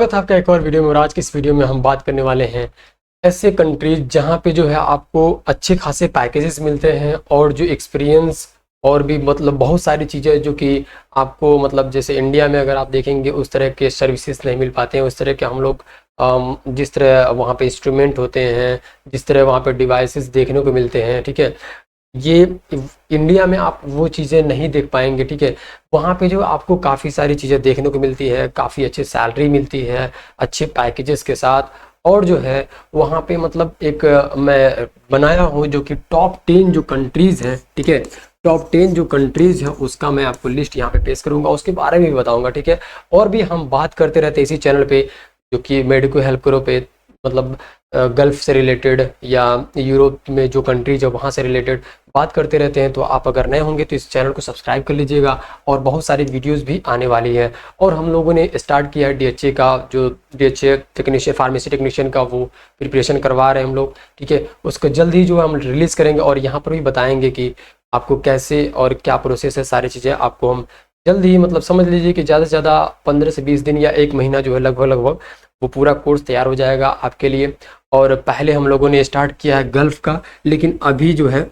स्वागत है आपका एक और वीडियो में। और आज की इस वीडियो में हम बात करने वाले हैं ऐसे कंट्रीज जहां पे जो है आपको अच्छे खासे पैकेजेस मिलते हैं और जो एक्सपीरियंस और भी मतलब बहुत सारी चीज़ें जो कि आपको मतलब जैसे इंडिया में अगर आप देखेंगे उस तरह के सर्विसेज नहीं मिल पाते हैं। उस तरह के हम लोग जिस तरह वहाँ पे इंस्ट्रूमेंट होते हैं, जिस तरह वहाँ पे डिवाइसेस देखने को मिलते हैं, ठीक है, ये इंडिया में आप वो चीज़ें नहीं देख पाएंगे। ठीक है, वहाँ पे जो आपको काफ़ी सारी चीज़ें देखने को मिलती है, काफ़ी अच्छी सैलरी मिलती है अच्छे पैकेजेस के साथ। और जो है वहाँ पे मतलब एक मैं बनाया हूँ जो कि टॉप 10 जो कंट्रीज़ हैं, ठीक है, टॉप 10 जो कंट्रीज़ हैं उसका मैं आपको लिस्ट यहाँ पे पेश करूँगा, उसके बारे में भी बताऊँगा। ठीक है, और भी हम बात करते रहते हैं इसी चैनल पे जो कि मेडिको हेल्प करो पे, मतलब गल्फ से रिलेटेड या यूरोप में जो कंट्रीज है वहाँ से रिलेटेड बात करते रहते हैं। तो आप अगर नए होंगे तो इस चैनल को सब्सक्राइब कर लीजिएगा और बहुत सारी वीडियोस भी आने वाली है। और हम लोगों ने स्टार्ट किया है डीएचए का, जो डीएचए टेक्नीशियन फार्मेसी टेक्नीशियन का वो प्रिपरेशन करवा रहे हैं हम लोग। ठीक है, उसको जल्द ही जो हम रिलीज़ करेंगे और यहाँ पर भी बताएंगे कि आपको कैसे और क्या प्रोसेस है, सारी चीज़ें आपको हम जल्द ही मतलब समझ लीजिए कि ज़्यादा से ज़्यादा 15 से 20 दिन या एक महीना जो है लगभग वो पूरा कोर्स तैयार हो जाएगा आपके लिए। और पहले हम लोगों ने स्टार्ट किया है गल्फ का, लेकिन अभी जो है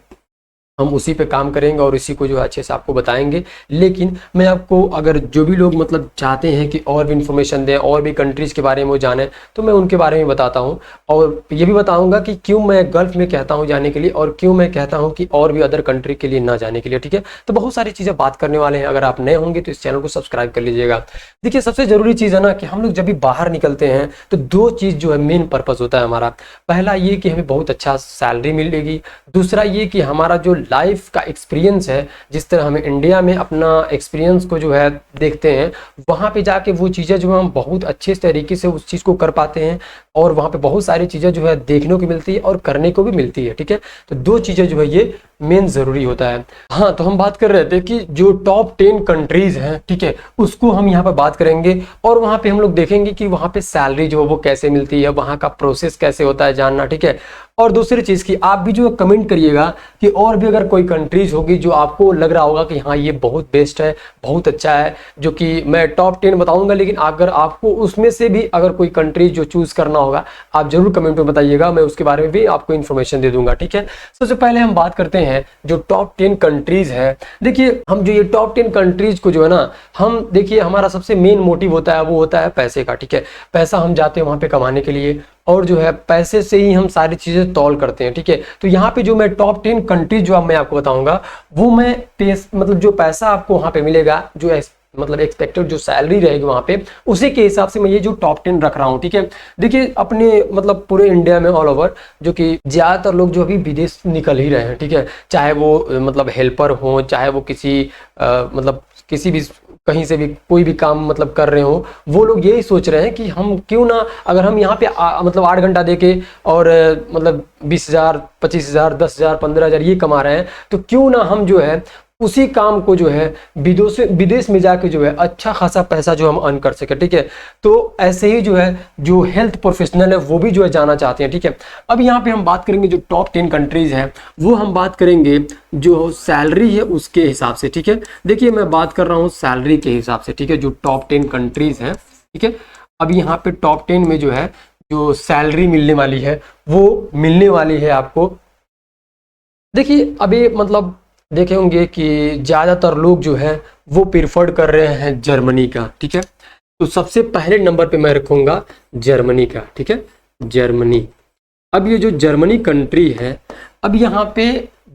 हम उसी पे काम करेंगे और इसी को जो है अच्छे से आपको बताएंगे। लेकिन मैं आपको अगर जो भी लोग मतलब चाहते हैं कि और भी इन्फॉर्मेशन दें और भी कंट्रीज़ के बारे में वो जाने, तो मैं उनके बारे में बताता हूँ और ये भी बताऊँगा कि क्यों मैं गल्फ में कहता हूँ जाने के लिए और क्यों मैं कहता हूँ कि और भी अदर कंट्री के लिए ना जाने के लिए। ठीक है, तो बहुत सारी चीज़ें बात करने वाले हैं। अगर आप नए होंगे तो इस चैनल को सब्सक्राइब कर लीजिएगा। देखिए, सबसे ज़रूरी चीज़ है ना कि हम लोग जब भी बाहर निकलते हैं तो दो चीज़ जो है मेन पर्पज़ होता है हमारा। पहला ये कि हमें बहुत अच्छा सैलरी मिलेगी, दूसरा ये कि हमारा जो लाइफ का एक्सपीरियंस है, जिस तरह हमें इंडिया में अपना एक्सपीरियंस को जो है देखते हैं, वहाँ पे जाके वो चीज़ें जो है हम बहुत अच्छे तरीके से उस चीज़ को कर पाते हैं और वहाँ पे बहुत सारी चीज़ें जो है देखने को मिलती है और करने को भी मिलती है। ठीक है, तो दो चीज़ें जो है ये मेन ज़रूरी होता है। हाँ, तो हम बात कर रहे थे कि जो टॉप 10 कंट्रीज़ हैं, ठीक है, उसको हम यहाँ पर बात करेंगे और वहाँ पे हम लोग देखेंगे कि वहाँ पे सैलरी जो है वो कैसे मिलती है, वहाँ का प्रोसेस कैसे होता है जानना। ठीक है, और दूसरी चीज़ की आप भी जो कमेंट करिएगा कि और भी अगर कोई कंट्रीज होगी जो आपको लग रहा होगा कि हाँ ये बहुत बेस्ट है, बहुत अच्छा है, जो कि मैं टॉप 10 बताऊंगा, लेकिन अगर आपको उसमें से भी अगर कोई कंट्रीज जो चूज़ करना होगा आप जरूर कमेंट में बताइएगा, मैं उसके बारे में भी आपको इन्फॉर्मेशन दे दूंगा। ठीक है, सबसे पहले हम बात करते हैं जो टॉप 10 कंट्रीज है। देखिए, हम जो ये टॉप 10 कंट्रीज को जो है ना, हम देखिए हमारा सबसे मेन मोटिव होता है वो होता है पैसे का। ठीक है, पैसा हम जाते हैं वहाँ पे कमाने के लिए और जो है पैसे से ही हम सारी चीज़ें तौल करते हैं। ठीक है, तो यहाँ पे जो मैं टॉप 10 कंट्रीज जो अब मैं आपको बताऊंगा वो मैं मतलब जो पैसा आपको वहाँ पे मिलेगा, जो मतलब एक्सपेक्टेड जो सैलरी रहेगी वहाँ पे, उसी के हिसाब से मैं ये जो टॉप 10 रख रहा हूँ। ठीक है, देखिए अपने मतलब पूरे इंडिया में ऑल ओवर जो कि ज़्यादातर लोग जो अभी विदेश निकल ही रहे हैं। ठीक है, चाहे वो मतलब हेल्पर हो, चाहे वो किसी मतलब किसी भी कहीं से भी कोई भी काम मतलब कर रहे हो, वो लोग यही सोच रहे हैं कि हम क्यों ना, अगर हम यहाँ पे मतलब 8 घंटा देके और मतलब 20,000 25,000 10,000 15,000 ये कमा रहे हैं, तो क्यों ना हम जो है उसी काम को जो है विदेश में जाके जो है अच्छा खासा पैसा जो हम अर्न कर सके। ठीक है, तो ऐसे ही जो है जो हेल्थ प्रोफेशनल है वो भी जो है जाना चाहते हैं। ठीक है, अब यहाँ पे हम बात करेंगे जो टॉप 10 कंट्रीज है, वो हम बात करेंगे जो सैलरी है उसके हिसाब से। ठीक है, देखिए मैं बात कर रहा हूँ सैलरी के हिसाब से। ठीक है, जो टॉप 10 कंट्रीज है, ठीक है, अब यहाँ पे टॉप 10 में जो है जो सैलरी मिलने वाली है वो मिलने वाली है आपको। देखिए अभी मतलब देखे होंगे कि ज़्यादातर लोग जो है वो प्रिफर्ड कर रहे हैं जर्मनी का। ठीक है, तो सबसे पहले नंबर पे मैं रखूँगा जर्मनी का। ठीक है, जर्मनी। अब ये जो जर्मनी कंट्री है, अब यहाँ पे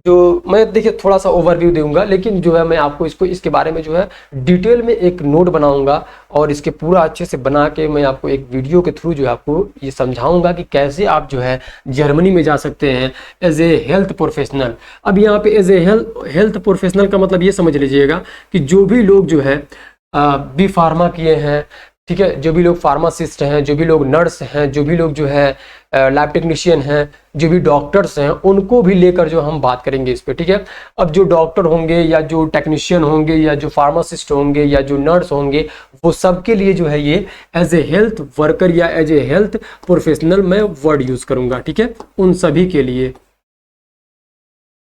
जो मैं देखिए थोड़ा सा ओवरव्यू दूंगा, लेकिन जो है मैं आपको इसके बारे में जो है डिटेल में एक नोट बनाऊंगा और इसके पूरा अच्छे से बना के मैं आपको एक वीडियो के थ्रू जो है आपको ये समझाऊंगा कि कैसे आप जो है जर्मनी में जा सकते हैं एज ए हेल्थ प्रोफेशनल। अब यहाँ पे एज ए हेल्थ प्रोफेशनल का मतलब ये समझ लीजिएगा कि जो भी लोग जो है बी फार्मा किए हैं, ठीक है, जो भी लोग फार्मासिस्ट हैं, जो भी लोग नर्स हैं, जो भी लोग जो है लैब टेक्नीशियन हैं, जो भी डॉक्टर्स हैं, उनको भी लेकर जो हम बात करेंगे इस पे। ठीक है, अब जो डॉक्टर होंगे या जो टेक्नीशियन होंगे या जो फार्मासिस्ट होंगे या जो नर्स होंगे, वो सबके लिए जो है ये एज ए हेल्थ वर्कर या एज ए हेल्थ प्रोफेशनल मैं वर्ड यूज करूंगा। ठीक है, उन सभी के लिए।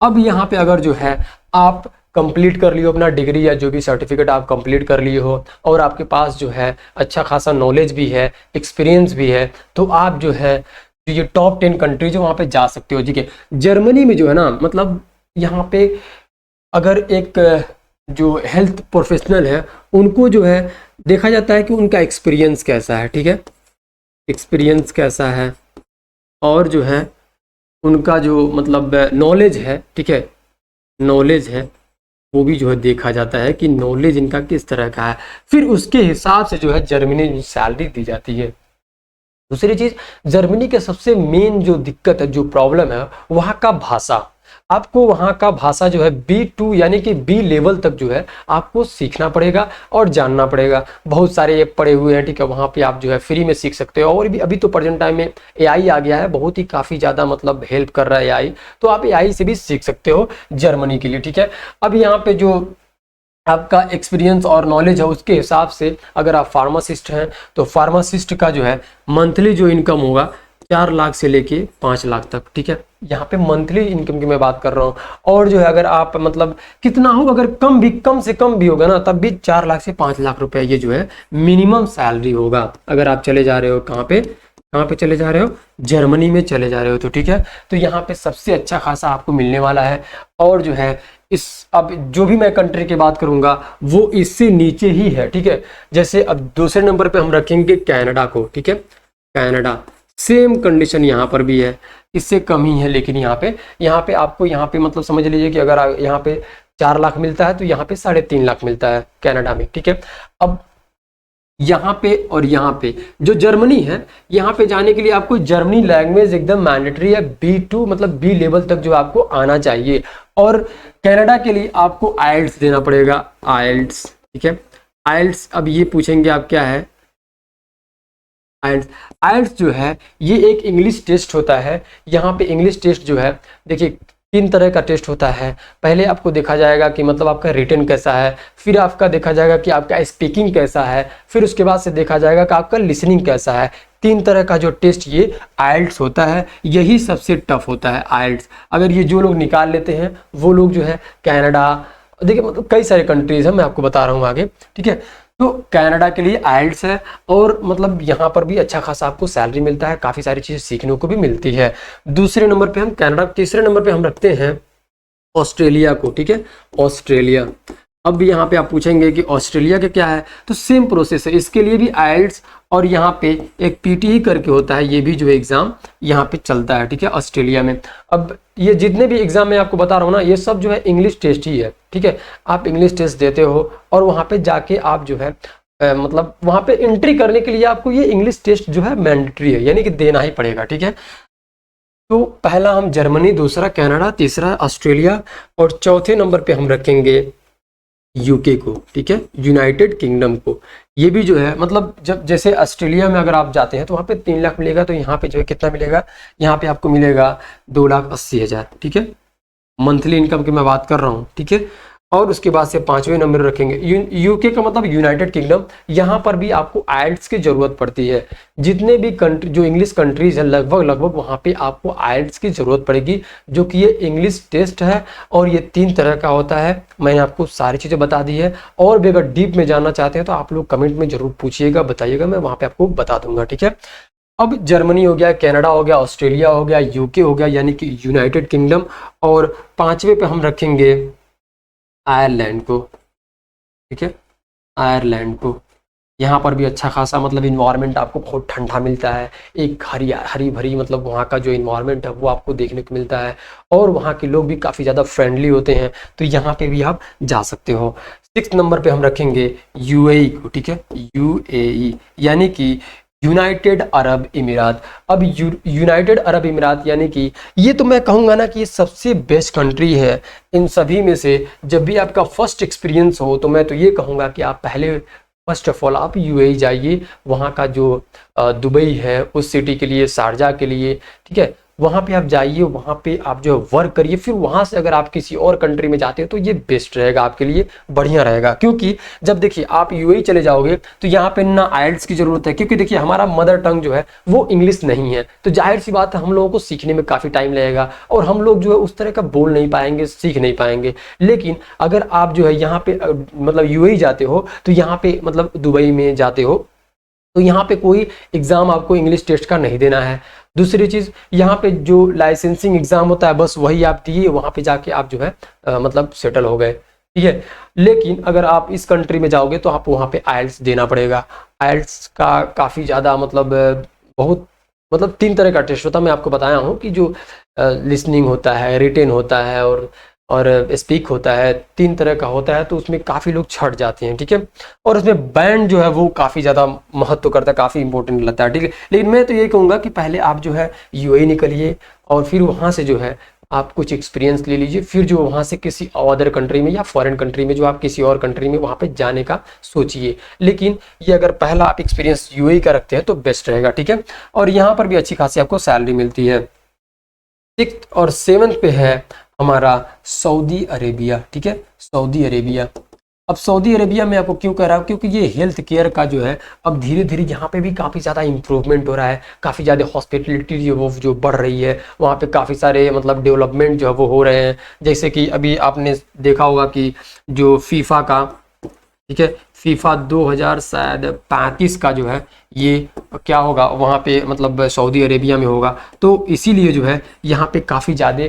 अब यहाँ पे अगर जो है आप कंप्लीट कर लिए हो अपना डिग्री या जो भी सर्टिफिकेट आप कंप्लीट कर लिए हो और आपके पास जो है अच्छा खासा नॉलेज भी है, एक्सपीरियंस भी है, तो आप जो है ये टॉप 10 कंट्रीज है वहाँ पे जा सकते हो। ठीक है, जर्मनी में जो है ना, मतलब यहाँ पे अगर एक जो हेल्थ प्रोफेशनल है उनको जो है देखा जाता है कि उनका एक्सपीरियंस कैसा है। ठीक है, एक्सपीरियंस कैसा है और जो है उनका जो मतलब नॉलेज है, ठीक है, नॉलेज है वो भी जो है देखा जाता है कि नॉलेज इनका किस तरह का है, फिर उसके हिसाब से जो है जर्मनी में सैलरी दी जाती है। दूसरी चीज, जर्मनी के सबसे मेन जो दिक्कत है, जो प्रॉब्लम है, वहाँ का भाषा। आपको वहाँ का भाषा जो है B2 यानी कि B लेवल तक जो है आपको सीखना पड़ेगा और जानना पड़ेगा। बहुत सारे ऐप पड़े हुए हैं, ठीक है, वहाँ पे आप जो है फ्री में सीख सकते हो। और भी अभी तो प्रेजेंट टाइम में AI आ गया है, बहुत ही काफ़ी ज़्यादा मतलब हेल्प कर रहा है AI, तो आप AI से भी सीख सकते हो जर्मनी के लिए। ठीक है, अब यहाँ पे जो आपका एक्सपीरियंस और नॉलेज है उसके हिसाब से अगर आप फार्मासिस्ट हैं तो फार्मासिस्ट का जो है मंथली जो इनकम होगा 4 लाख से लेके 5 लाख तक। ठीक है, यहाँ पे मंथली इनकम की मैं बात कर रहा हूँ। और जो है अगर आप मतलब कितना हो, अगर कम से कम भी होगा ना, तब भी 4 लाख से 5 लाख रुपए ये जो है मिनिमम सैलरी होगा। अगर आप चले जा रहे हो कहाँ पे चले जा रहे हो, जर्मनी में चले जा रहे हो तो। ठीक है, तो यहाँ पे सबसे अच्छा खासा आपको मिलने वाला है। और जो है इस अब जो भी मैं कंट्री की बात करूंगा वो इससे नीचे ही है। ठीक है, जैसे अब दूसरे नंबर पे हम रखेंगे कनाडा को। ठीक है, कनाडा सेम कंडीशन यहाँ पर भी है, इससे कम ही है, लेकिन यहाँ पे आपको यहाँ पे मतलब समझ लीजिए कि अगर यहाँ पे 4 लाख मिलता है तो यहाँ पे 3.5 लाख मिलता है कनाडा में। ठीक है, अब यहाँ पे और यहाँ पे जो जर्मनी है, यहाँ पे जाने के लिए आपको जर्मनी लैंग्वेज एकदम मैंडेटरी है, B2 मतलब B लेवल तक जो आपको आना चाहिए। और कनाडा के लिए आपको आइल्स देना पड़ेगा, आइल्स। ठीक है, आइल्स, अब ये पूछेंगे आप क्या है आइल्स। आइल्स जो है ये एक इंग्लिश टेस्ट होता है। यहाँ पे इंग्लिश टेस्ट जो है देखिए 3 तरह का टेस्ट होता है। पहले आपको देखा जाएगा कि मतलब आपका रिटन कैसा है, फिर आपका देखा जाएगा कि आपका स्पीकिंग कैसा है, फिर उसके बाद से देखा जाएगा कि आपका लिसनिंग कैसा है। 3 तरह का जो टेस्ट ये आइल्स होता है, यही सबसे टफ होता है आइल्स। अगर ये जो लोग निकाल लेते हैं वो लोग जो है कनाडा, देखिए मतलब कई सारे कंट्रीज हैं, मैं आपको बता रहा हूँ आगे। ठीक है, तो कनाडा के लिए आइल्स है और मतलब यहाँ पर भी अच्छा खासा आपको सैलरी मिलता है, काफ़ी सारी चीज़ें सीखने को भी मिलती है। दूसरे नंबर पे हम कनाडा, तीसरे नंबर पे हम रखते हैं ऑस्ट्रेलिया को। ठीक है, ऑस्ट्रेलिया। अब भी यहाँ पे आप पूछेंगे कि ऑस्ट्रेलिया के क्या है, तो सेम प्रोसेस है, इसके लिए भी आइल्स और यहाँ पे एक PTE करके होता है, ये भी जो एग्ज़ाम यहाँ पे चलता है। ठीक है, ऑस्ट्रेलिया में। अब ये जितने भी एग्ज़ाम मैं आपको बता रहा हूँ ना, ये सब जो है इंग्लिश टेस्ट ही है। ठीक है, आप इंग्लिश टेस्ट देते हो और वहाँ पे जाके आप जो है मतलब वहाँ पे एंट्री करने के लिए आपको ये इंग्लिश टेस्ट जो है मैंडेटरी है, यानी कि देना ही पड़ेगा। ठीक है, तो पहला हम जर्मनी, दूसरा कनाडा, तीसरा ऑस्ट्रेलिया और चौथे नंबर पे हम रखेंगे UK को। ठीक है, यूनाइटेड किंगडम को। ये भी जो है मतलब जब जैसे ऑस्ट्रेलिया में अगर आप जाते हैं तो वहाँ पे 3 लाख मिलेगा, तो यहाँ पे जो है कितना मिलेगा, यहाँ पे आपको मिलेगा 2,80,000। ठीक है, मंथली इनकम की मैं बात कर रहा हूँ। ठीक है, और उसके बाद से 5वें नंबर रखेंगे UK का मतलब यूनाइटेड किंगडम। यहाँ पर भी आपको आइल्स की जरूरत पड़ती है। जितने भी कंट्री जो इंग्लिश कंट्रीज है लगभग वहाँ पे आपको आइल्स की जरूरत पड़ेगी, जो कि ये इंग्लिश टेस्ट है और ये 3 तरह का होता है। मैंने आपको सारी चीज़ें बता दी है, और भी अगर डीप में जानना चाहते हैं तो आप लोग कमेंट में जरूर पूछिएगा, बताइएगा, मैं वहाँ पे आपको बता दूंगा। ठीक है, अब जर्मनी हो गया, कनाडा हो गया, ऑस्ट्रेलिया हो गया, UK हो गया यानी कि यूनाइटेड किंगडम, और 5वें पे हम रखेंगे आयरलैंड को। ठीक है, आयरलैंड को। यहाँ पर भी अच्छा खासा मतलब इन्वायरमेंट आपको बहुत ठंडा मिलता है, एक हरी भरी मतलब वहाँ का जो इन्वायरमेंट है वो आपको देखने को मिलता है, और वहाँ के लोग भी काफ़ी ज़्यादा फ्रेंडली होते हैं, तो यहाँ पे भी आप जा सकते हो। 6 नंबर पे हम रखेंगे UAE को। ठीक है, UAE यानी कि यूनाइटेड अरब इमिरात। अब यूनाइटेड अरब इमिरात यानी कि ये तो मैं कहूँगा ना कि ये सबसे बेस्ट कंट्री है इन सभी में से। जब भी आपका फर्स्ट एक्सपीरियंस हो तो मैं तो ये कहूँगा कि आप पहले फर्स्ट ऑफ ऑल आप UAE जाइए, वहाँ का जो दुबई है उस सिटी के लिए, शारजा के लिए। ठीक है, वहाँ पे आप जाइए, वहाँ पे आप जो है वर्क करिए, फिर वहाँ से अगर आप किसी और कंट्री में जाते हो तो ये बेस्ट रहेगा, आपके लिए बढ़िया रहेगा। क्योंकि जब देखिए आप यूएई चले जाओगे तो यहाँ पे ना आइल्स की जरूरत है, क्योंकि देखिए हमारा मदर टंग जो है वो इंग्लिश नहीं है, तो जाहिर सी बात है हम लोगों को सीखने में काफ़ी टाइम लगेगा और हम लोग जो है उस तरह का बोल नहीं पाएंगे, सीख नहीं पाएंगे। लेकिन अगर आप जो है यहाँ पे मतलब यूएई जाते हो तो यहाँ पे मतलब दुबई में जाते हो तो यहाँ पे कोई एग्ज़ाम आपको इंग्लिश टेस्ट का नहीं देना है। दूसरी चीज़, यहाँ पे जो लाइसेंसिंग एग्ज़ाम होता है बस वही आप दिए, वहाँ पे जाके आप जो है मतलब सेटल हो गए, ठीक है। लेकिन अगर आप इस कंट्री में जाओगे तो आप वहाँ पे आइल्स देना पड़ेगा। आइल्स का काफ़ी ज़्यादा मतलब बहुत मतलब 3 तरह का टेस्ट होता है। मैं आपको बताया हूँ कि जो लिसनिंग होता है, रिटेन होता है और स्पीक होता है, 3 तरह का होता है, तो उसमें काफ़ी लोग छट जाते हैं, ठीक है। और उसमें बैंड जो है वो काफ़ी ज़्यादा महत्व करता है, काफ़ी इंपॉर्टेंट लगता है, ठीक है। लेकिन मैं तो ये कहूँगा कि पहले आप जो है यूएई निकलिए और फिर वहाँ से जो है आप कुछ एक्सपीरियंस ले लीजिए, फिर जो वहाँ से किसी अदर कंट्री में या फॉरेन कंट्री में जो आप किसी और कंट्री में वहाँ पे जाने का सोचिए। लेकिन ये अगर पहला आप एक्सपीरियंस यूएई का रखते हैं तो बेस्ट रहेगा, ठीक है। और यहाँ पर भी अच्छी खासी आपको सैलरी मिलती है। 6th और 7th पे है हमारा सऊदी अरेबिया, ठीक है, सऊदी अरेबिया। अब सऊदी अरेबिया में आपको क्यों कह रहा हूँ, क्योंकि ये हेल्थ केयर का जो है अब धीरे धीरे यहाँ पे भी काफ़ी ज़्यादा इंप्रूवमेंट हो रहा है, काफ़ी ज़्यादा हॉस्पिटलिटी जो बढ़ रही है, वहाँ पे काफ़ी सारे मतलब डेवलपमेंट जो है वो हो रहे हैं। जैसे कि अभी आपने देखा होगा कि जो फीफा का, ठीक है, फीफा 2035 का जो है ये क्या होगा वहाँ पे मतलब सऊदी अरेबिया में होगा। तो इसीलिए जो है यहाँ पे काफ़ी ज़्यादा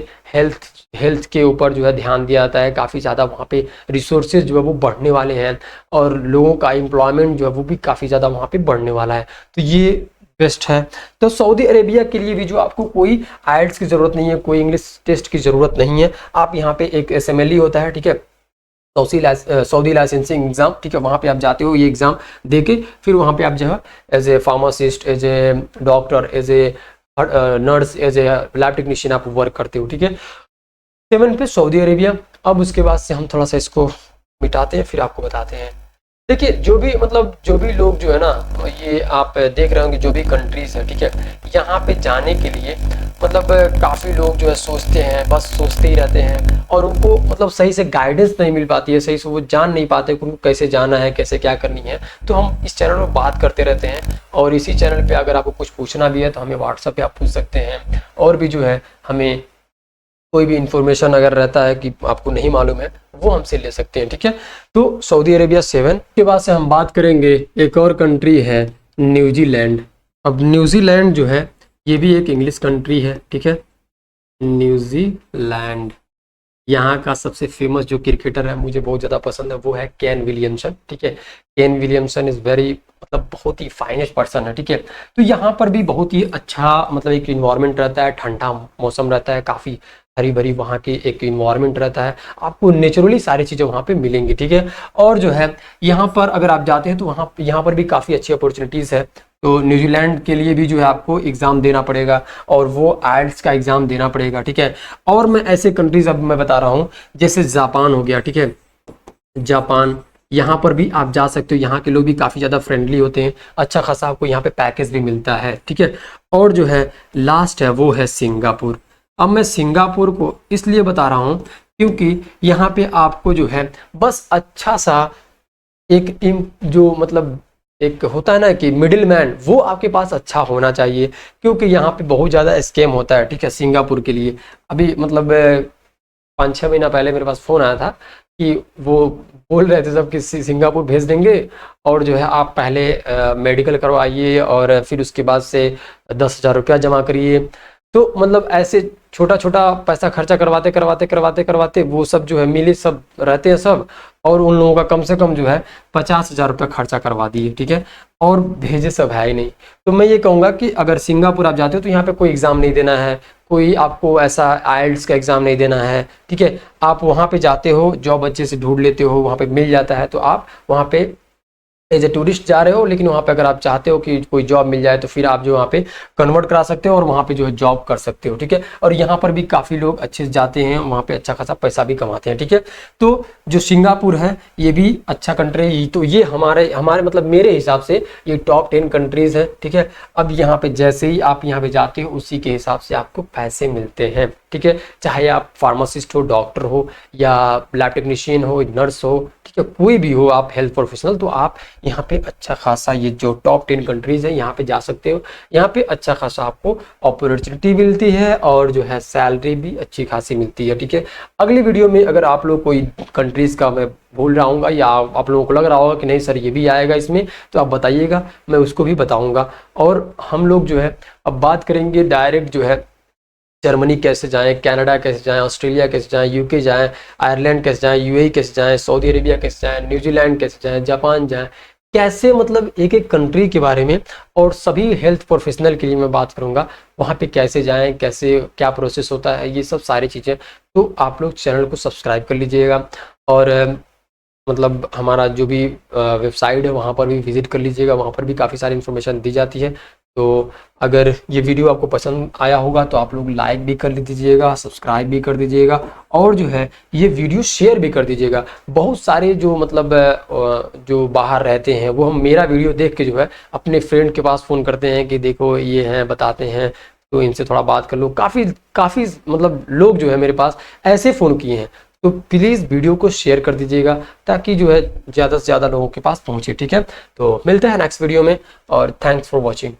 हेल्थ के ऊपर जो है ध्यान दिया जाता है, काफ़ी ज़्यादा वहाँ पे रिसोर्सेज जो है वो बढ़ने वाले हैं और लोगों का एम्प्लॉयमेंट जो है वो भी काफ़ी ज़्यादा वहाँ पे बढ़ने वाला है। तो ये बेस्ट है। तो सऊदी अरेबिया के लिए भी जो आपको कोई आइल्स की ज़रूरत नहीं है, कोई इंग्लिश टेस्ट की ज़रूरत नहीं है। आप यहाँ पे एक SMLE होता है, ठीक है, सऊदी लाइसेंसिंग एग्ज़ाम, ठीक है, वहाँ पे आप जाते हो, ये एग्ज़ाम दे के फिर वहाँ पे आप जो है as a pharmacist, as a doctor, as a nurse, as a lab technician आप वर्क करते हो, ठीक है। 7 पे सऊदी अरेबिया। अब उसके बाद से हम थोड़ा सा इसको मिटाते हैं, फिर आपको बताते हैं। देखिए जो भी लोग जो है ना, ये आप देख रहे होंगे जो भी कंट्रीज है, ठीक है, यहाँ पे जाने के लिए मतलब काफ़ी लोग जो है सोचते हैं, बस सोचते ही रहते हैं और उनको मतलब सही से गाइडेंस नहीं मिल पाती है, सही से वो जान नहीं पाते कि उनको कैसे जाना है, कैसे क्या करनी है। तो हम इस चैनल में बात करते रहते हैं और इसी चैनल पे अगर आपको कुछ पूछना भी है तो हमें व्हाट्सएप पे आप पूछ सकते हैं, और भी जो है हमें कोई भी इंफॉर्मेशन अगर रहता है कि आपको नहीं मालूम है वो हमसे ले सकते हैं, ठीक है। तो सऊदी अरेबिया 7 के बाद से हम बात करेंगे, एक और कंट्री है न्यूजीलैंड। अब न्यूजीलैंड जो है ये भी एक इंग्लिश कंट्री है, ठीक है, न्यूजीलैंड। यहाँ का सबसे फेमस जो क्रिकेटर है मुझे बहुत ज़्यादा पसंद है वो है केन विलियमसन, ठीक है। केन विलियमसन इज़ वेरी मतलब बहुत ही फाइनेस्ट पर्सन है, ठीक है। तो यहाँ पर भी बहुत ही अच्छा मतलब एक इन्वायरमेंट रहता है, ठंडा मौसम रहता है, काफ़ी हरी भरी वहाँ की एक इन्वायरमेंट रहता है, आपको नेचुरली सारी चीज़ें वहाँ पे मिलेंगी, ठीक है। और जो है यहाँ पर अगर आप जाते हैं तो यहाँ पर भी काफ़ी अच्छी अपॉर्चुनिटीज़ है। तो न्यूजीलैंड के लिए भी जो है आपको एग्ज़ाम देना पड़ेगा और वो आइल्स का एग्ज़ाम देना पड़ेगा, ठीक है। और मैं ऐसे कंट्रीज अब मैं बता रहा हूँ जैसे जापान हो गया, ठीक है, जापान, यहाँ पर भी आप जा सकते हो। यहाँ के लोग भी काफ़ी ज़्यादा फ्रेंडली होते हैं, अच्छा खासा आपको यहाँ पे पैकेज भी मिलता है, ठीक है। और जो है लास्ट है वो है सिंगापुर। अब मैं सिंगापुर को इसलिए बता रहा हूँ क्योंकि यहाँ पे आपको जो है बस अच्छा सा एक जो मतलब एक होता है ना कि मिडिल मैन, वो आपके पास अच्छा होना चाहिए, क्योंकि यहाँ पे बहुत ज़्यादा स्कैम होता है, ठीक है। सिंगापुर के लिए अभी मतलब 5-6 महीना पहले मेरे पास फ़ोन आया था कि वो बोल रहे थे सब कि सिंगापुर भेज देंगे और जो है आप पहले मेडिकल करवाइए और फिर उसके बाद से 10,000 रुपया जमा करिए। तो मतलब ऐसे छोटा छोटा पैसा खर्चा करवाते वो सब जो है मिले सब रहते हैं सब, और उन लोगों का कम से कम जो है 50,000 रुपया खर्चा करवा दिए, ठीक है, और भेजे सब है ही नहीं। तो मैं ये कहूँगा कि अगर सिंगापुर आप जाते हो तो यहाँ पे कोई एग्ज़ाम नहीं देना है, कोई आपको ऐसा आइल्स का एग्ज़ाम नहीं देना है, ठीक है। आप वहाँ पे जाते हो, जॉब अच्छे से ढूंढ लेते हो, वहाँ पे मिल जाता है, तो आप वहाँ पे एज ए टूरिस्ट जा रहे हो, लेकिन वहाँ पे अगर आप चाहते हो कि कोई जॉब मिल जाए तो फिर आप जो वहाँ पे कन्वर्ट करा सकते हो और वहाँ पे जो है जॉब कर सकते हो, ठीक है। और यहाँ पर भी काफ़ी लोग अच्छे से जाते हैं, वहाँ पे अच्छा खासा पैसा भी कमाते हैं, ठीक है। तो जो सिंगापुर है ये भी अच्छा कंट्री है, तो ये हमारे हमारे मतलब मेरे हिसाब से ये टॉप 10 कंट्रीज़ है, ठीक है। अब यहाँ पे जैसे ही आप यहाँ पे जाते हो उसी के हिसाब से आपको पैसे मिलते हैं, ठीक है। चाहे आप फार्मासिस्ट हो, डॉक्टर हो, या लैब टेक्नीशियन हो, नर्स हो, ठीक है, कोई भी हो आप हेल्थ प्रोफेशनल, तो आप यहाँ पे अच्छा खासा ये जो टॉप 10 कंट्रीज़ है यहाँ पे जा सकते हो। यहाँ पे अच्छा खासा आपको अपॉर्चुनिटी मिलती है और जो है सैलरी भी अच्छी खासी मिलती है, ठीक है। अगली वीडियो में अगर आप लोग कोई कंट्रीज़ का मैं भूल रहा हूँ या आप लोगों को लग रहा होगा कि नहीं सर ये भी आएगा इसमें, तो आप बताइएगा, मैं उसको भी बताऊँगा। और हम लोग जो है अब बात करेंगे डायरेक्ट जो है जर्मनी कैसे जाएं, कनाडा कैसे जाएं, ऑस्ट्रेलिया कैसे जाएं, यूके जाएं, आयरलैंड कैसे जाएं, यूएई कैसे जाएं, सऊदी अरेबिया कैसे जाएं, न्यूजीलैंड कैसे जाएं, जापान जाएं, कैसे मतलब एक एक कंट्री के बारे में और सभी हेल्थ प्रोफेशनल के लिए मैं बात करूंगा, वहाँ पे कैसे जाएं, कैसे क्या प्रोसेस होता है, ये सब सारी चीज़ें। तो आप लोग चैनल को सब्सक्राइब कर लीजिएगा और मतलब हमारा जो भी वेबसाइट है वहाँ पर भी विजिट कर लीजिएगा, वहाँ पर भी काफ़ी सारी इन्फॉर्मेशन दी जाती है। तो अगर ये वीडियो आपको पसंद आया होगा तो आप लोग लाइक भी कर दीजिएगा, सब्सक्राइब भी कर दीजिएगा और जो है ये वीडियो शेयर भी कर दीजिएगा। बहुत सारे जो मतलब जो बाहर रहते हैं वो हम मेरा वीडियो देख के जो है अपने फ्रेंड के पास फ़ोन करते हैं कि देखो ये हैं, बताते हैं, तो इनसे थोड़ा बात कर लो। काफ़ी मतलब लोग जो है मेरे पास ऐसे फ़ोन किए हैं। तो प्लीज़ वीडियो को शेयर कर दीजिएगा ताकि जो है ज़्यादा से ज़्यादा लोगों के पास पहुँचे, ठीक है। तो मिलते हैं नेक्स्ट वीडियो में और थैंक्स फॉर वॉचिंग।